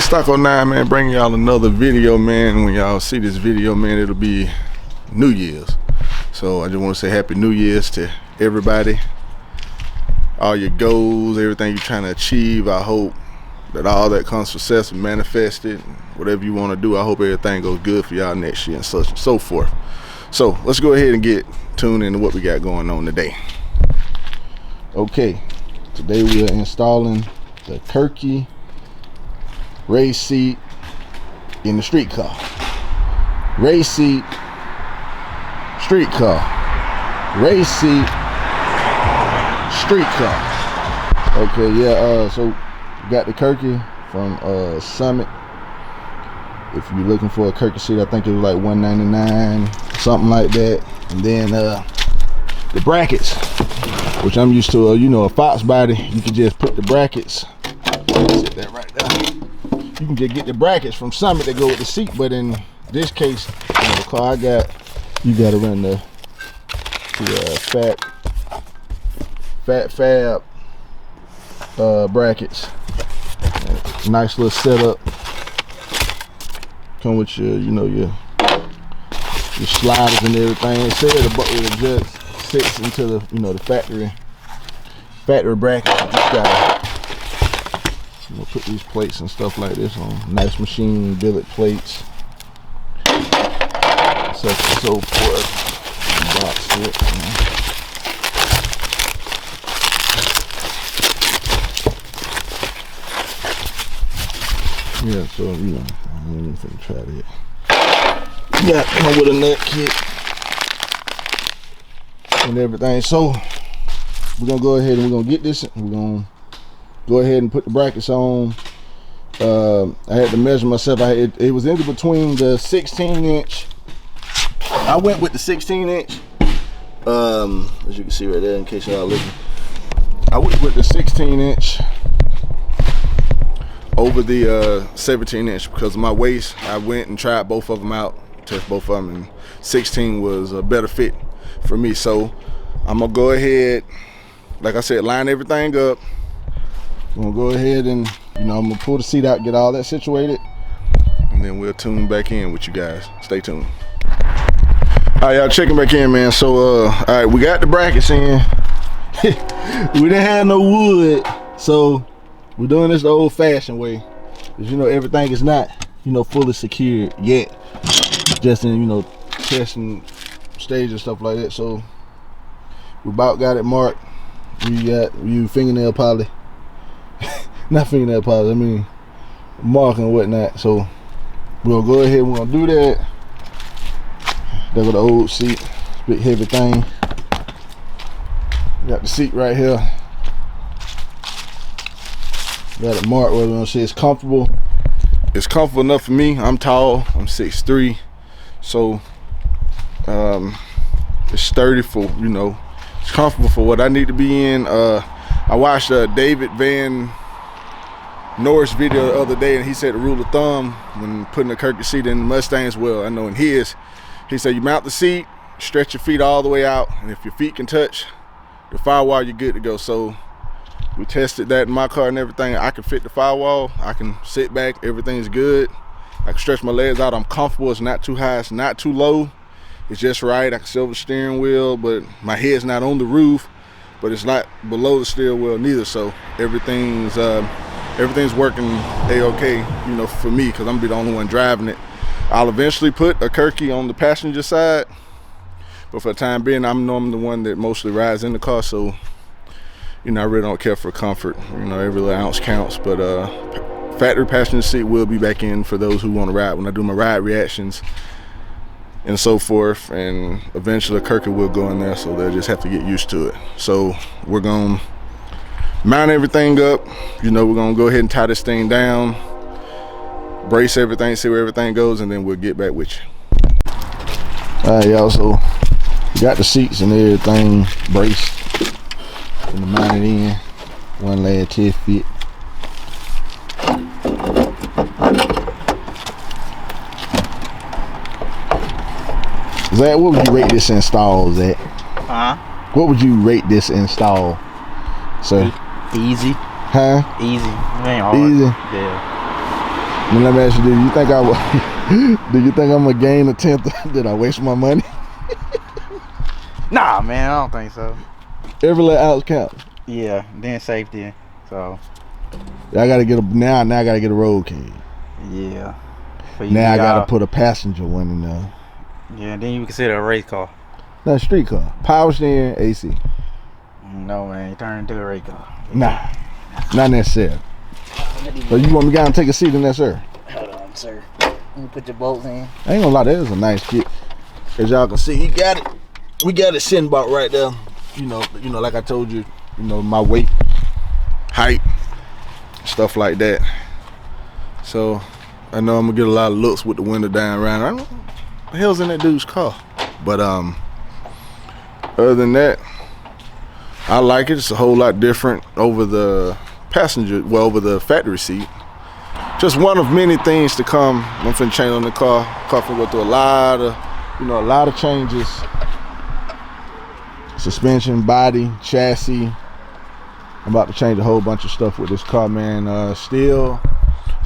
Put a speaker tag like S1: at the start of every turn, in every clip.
S1: it's Taco 9, man, bringing y'all another video, man. When y'all see this video, man, it'll be New Year's. So I just want to say Happy New Year's to everybody. All your goals, everything you're trying to achieve, I hope that all that comes success and manifested. Whatever you want to do, I hope everything goes good for y'all next year and such and so forth. So let's go ahead and get tuned into what we got going on today. Okay, today we are installing the Kirkey race seat in the street car. Race seat, street car. Race seat, street car. Okay, yeah, so we got the Kirkey from Summit. If you're looking for a Kirkey seat, I think it was like $199, something like that. And then the brackets, which I'm used to, a Fox body, you can just put the brackets, sit that right there. You can just get the brackets from Summit that go with the seat, but in this case, the car I got, you gotta run the fab brackets. Nice little setup. Come with your, your sliders and everything. It said the bucket just sits into the, the factory bracket. You just gotta, put these plates and stuff like this on. Nice machine billet plates. Such and so forth. Box it. Yeah, so I don't even think try that. Yeah, come with a nut kit and everything. So we're gonna go ahead and we're gonna get this. We're gonna go ahead and put the brackets on. I had to measure myself. It was in between the 16-inch. I went with the 16-inch. As you can see right there, in case y'all looking, I went with the 16-inch over the 17-inch because of my waist. I went and tried both of them out, tested both of them, and 16 was a better fit for me. So I'm gonna go ahead, like I said, line everything up. I'm gonna go ahead and I'm gonna pull the seat out, get all that situated, and then we'll tune back in with you guys. Stay tuned. All right, y'all, checking back in, man. So all right, we got the brackets in. We didn't have no wood, so we're doing this the old-fashioned way, because everything is not fully secured yet, just in testing stage and stuff like that. So we about got it marked. You fingernail polish, not fingernail polish, I mean marking and whatnot. So we'll go ahead and we're gonna do that. There go the old seat, big heavy thing. Got the seat right here. Got it marked where we're gonna say it's comfortable. It's comfortable enough for me. I'm tall, I'm 6'3", so it's sturdy for, it's comfortable for what I need to be in. I watched David Van Norris video the other day, and he said the rule of thumb when putting a Kirkey seat in the Mustangs, well, I know in his, he said you mount the seat, stretch your feet all the way out, and if your feet can touch the firewall, you're good to go. So we tested that in my car and everything. I can fit the firewall, I can sit back, everything's good. I can stretch my legs out, I'm comfortable. It's not too high, it's not too low, it's just right. I can sit over the steering wheel, but my head's not on the roof, but it's not below the steering wheel neither. So everything's working a-okay, for me, because I'm gonna be the only one driving it. I'll eventually put a Kirkey on the passenger side, but for the time being, I'm normally the one that mostly rides in the car, so I really don't care for comfort. Every little ounce counts. But factory passenger seat will be back in for those who want to ride when I do my ride reactions and so forth. And eventually a Kirkey will go in there, so they'll just have to get used to it. So we're gonna mount everything up. We're gonna go ahead and tie this thing down, brace everything, see where everything goes, and then we'll get back with you. All right, y'all. So we got the seats and everything braced. And mount it in, one last test fit. Zach, what would you rate this install, Zach? What would you rate this install, sir?
S2: Easy.
S1: Huh?
S2: Easy. It ain't hard.
S1: Easy?
S2: Yeah.
S1: Now let me ask you, do you think do you think I'm gonna gain a 10th? Did I waste my money?
S2: Nah, man, I don't think so.
S1: Every little ounce counts.
S2: Yeah, then safety. So
S1: I gotta get now I gotta get a road cage.
S2: yeah.
S1: Now I gotta put a passenger one in there.
S2: Yeah, then you consider a race car.
S1: No, street car. Power steering, AC.
S2: No, man, you turn into a race car.
S1: Nah, not necessarily. So you want me to go and take a seat in there, sir?
S2: Hold on, sir. Let me put your bolts in.
S1: I ain't gonna lie, that is a nice kit. As y'all can see, you got it. We got it sitting about right there. You know, like I told you, my weight, height, stuff like that. So I know I'm gonna get a lot of looks with the window down around. I don't know what the hell's in that dude's car. But other than that, I like it. It's a whole lot different over the passenger, well, over the factory seat. Just one of many things to come. I'm finna change on the car. Car finna go through a lot of changes. Suspension, body, chassis. I'm about to change a whole bunch of stuff with this car, man. Still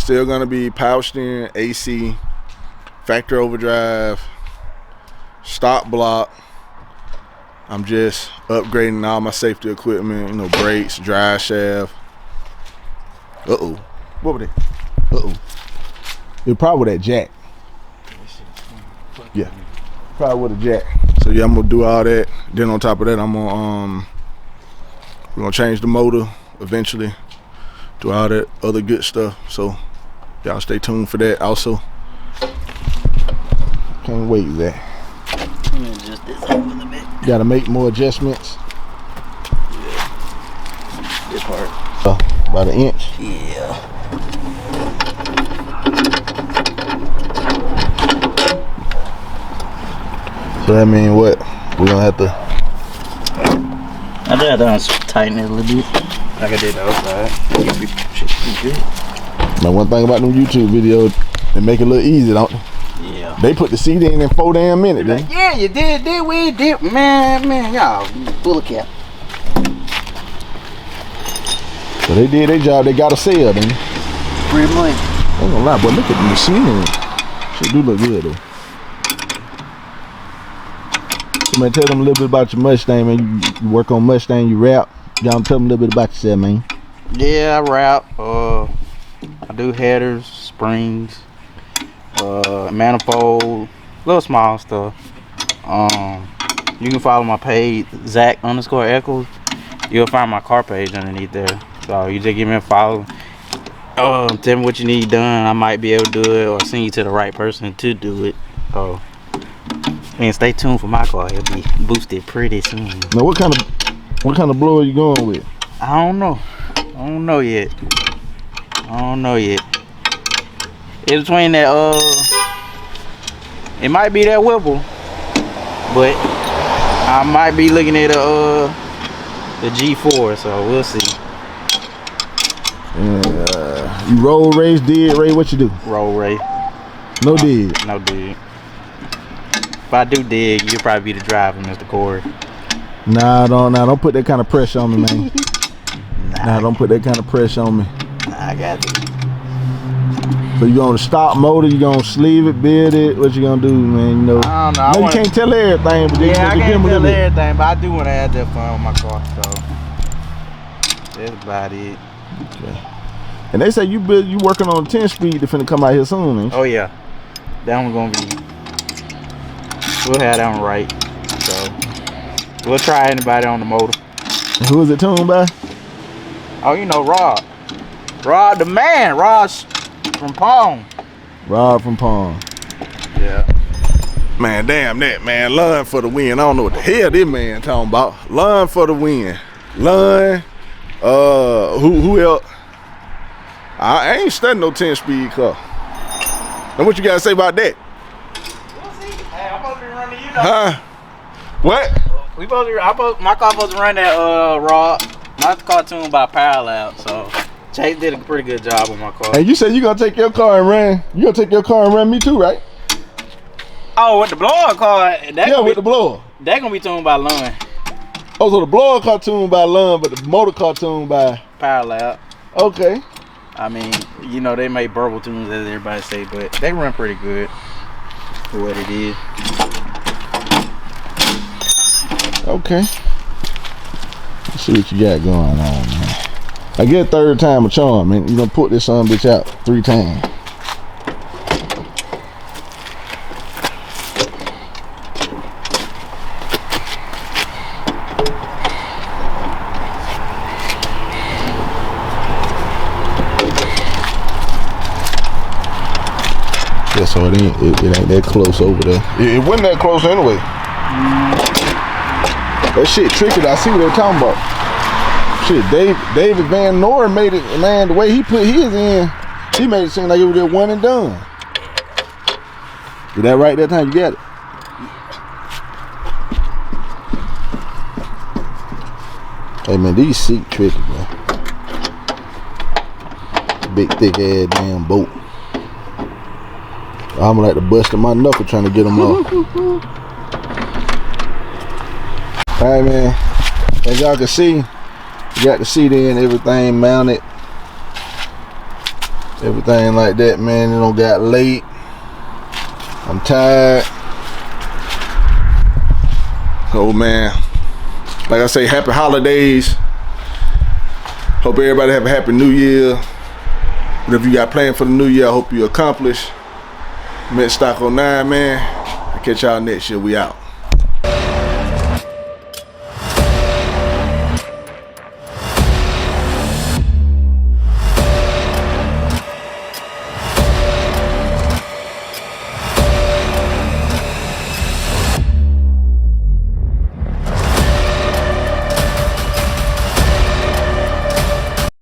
S1: gonna be power steering, AC, factory overdrive, stop block. I'm just upgrading all my safety equipment, brakes, drive shaft. Uh-oh. What was that? It probably with that jack. Yeah. Probably with a jack. So yeah, I'm gonna do all that. Then on top of that, we're gonna change the motor eventually. Do all that other good stuff. So y'all stay tuned for that also. Can't wait for that.
S2: Adjust this up a little bit.
S1: Gotta make more adjustments.
S2: Yeah. This part.
S1: About an inch.
S2: Yeah.
S1: So that means what? We're gonna have to.
S2: I just tighten it a little bit. Like I did the outside. Should be good.
S1: Now one thing about them YouTube videos, they make it a little easy, don't they?
S2: Yeah.
S1: They put the seat in 4 damn minutes,
S2: like, yeah, you did, we did. Man, y'all full of cap.
S1: So they did their job, they got a sale, then.
S2: Pretty much.
S1: I ain't gonna lie, but look at the machine. Shit do look good though. So man, tell them a little bit about your Mustang, man. You work on Mustang, you rap. Y'all tell them a little bit about yourself, man.
S2: Yeah, I rap. I do headers, springs, manifold, little small stuff. You can follow my page, Zach_Echols. You'll find my car page underneath there. So you just give me a follow. Tell me what you need done. I might be able to do it or send you to the right person to do it. So, and stay tuned for my car. It'll be boosted pretty soon.
S1: Now, what kind of blower are you going with?
S2: I don't know. I don't know yet. It's between that it might be that Whipple, but I might be looking at the G4, so we'll see.
S1: You roll race, did Ray? What you do?
S2: Roll race.
S1: No dig.
S2: No dig. If I do dig, you'll probably be the driver, Mr. Corey.
S1: Nah, don't put that kind of pressure on me, man. Nah, don't put that kind of pressure on me.
S2: Nah, I got you.
S1: So you gonna stop motor? You gonna sleeve it, build it? What you gonna do, man?
S2: I don't know.
S1: You can't tell everything, but
S2: yeah, I can't tell everything, but I do want to have that fun with my car, so that's about it.
S1: Okay. And they say you working on a 10-speed that's finna come out here soon, ain't you?
S2: Oh yeah, that one gonna be. We'll have that one right, so we'll try anybody on the motor.
S1: And who is it tuned by?
S2: Oh, Rod the man, Rod from Palm.
S1: Rod from Palm.
S2: Yeah.
S1: Man, damn that, man. Lun for the win. I don't know what the hell this man talking about. Lun for the win. Lun. Who else? I ain't studying no 10-speed car. And what you gotta say about that?
S2: We'll see. Hey, I'm supposed to be running,
S1: Huh? What?
S2: My car supposed to run that Rod. My car tuned by Power Loud, so Chase did a pretty good job on my car.
S1: Hey, you said you gonna take your car and run. You gonna take your car and run me too, right?
S2: Oh, with the blower car.
S1: With the blower.
S2: That gonna be tuned by Lun.
S1: Oh, so the blower car tuned by Lun, but the motor car tuned by
S2: Power Loud.
S1: Okay.
S2: I mean, you know, they make burble tunes as everybody say, but they run pretty good for what it is.
S1: Okay. Let's see what you got going on, man. I get third time a charm, man. You gonna put this son bitch out 3 times. Yeah, so it ain't that close over there. It wasn't that close anyway. That shit tricky. I see what they're talking about. Shit, David Van Noren made it, man. The way he put his in, he made it seem like it was just one and done. Is that right that time? You got it. Hey man, these seat tricky, man. Big thick ass damn boat. I'm like to bust in my knuckle trying to get them off. Alright man, as y'all can see, you got the seat in, everything mounted. Everything like that, man. It don't got late. I'm tired. Oh man, like I say, happy holidays. Hope everybody have a happy new year. Whatever you got planned for the new year, I hope you accomplish. Met Stock 09, man. I'll catch y'all next year. We out.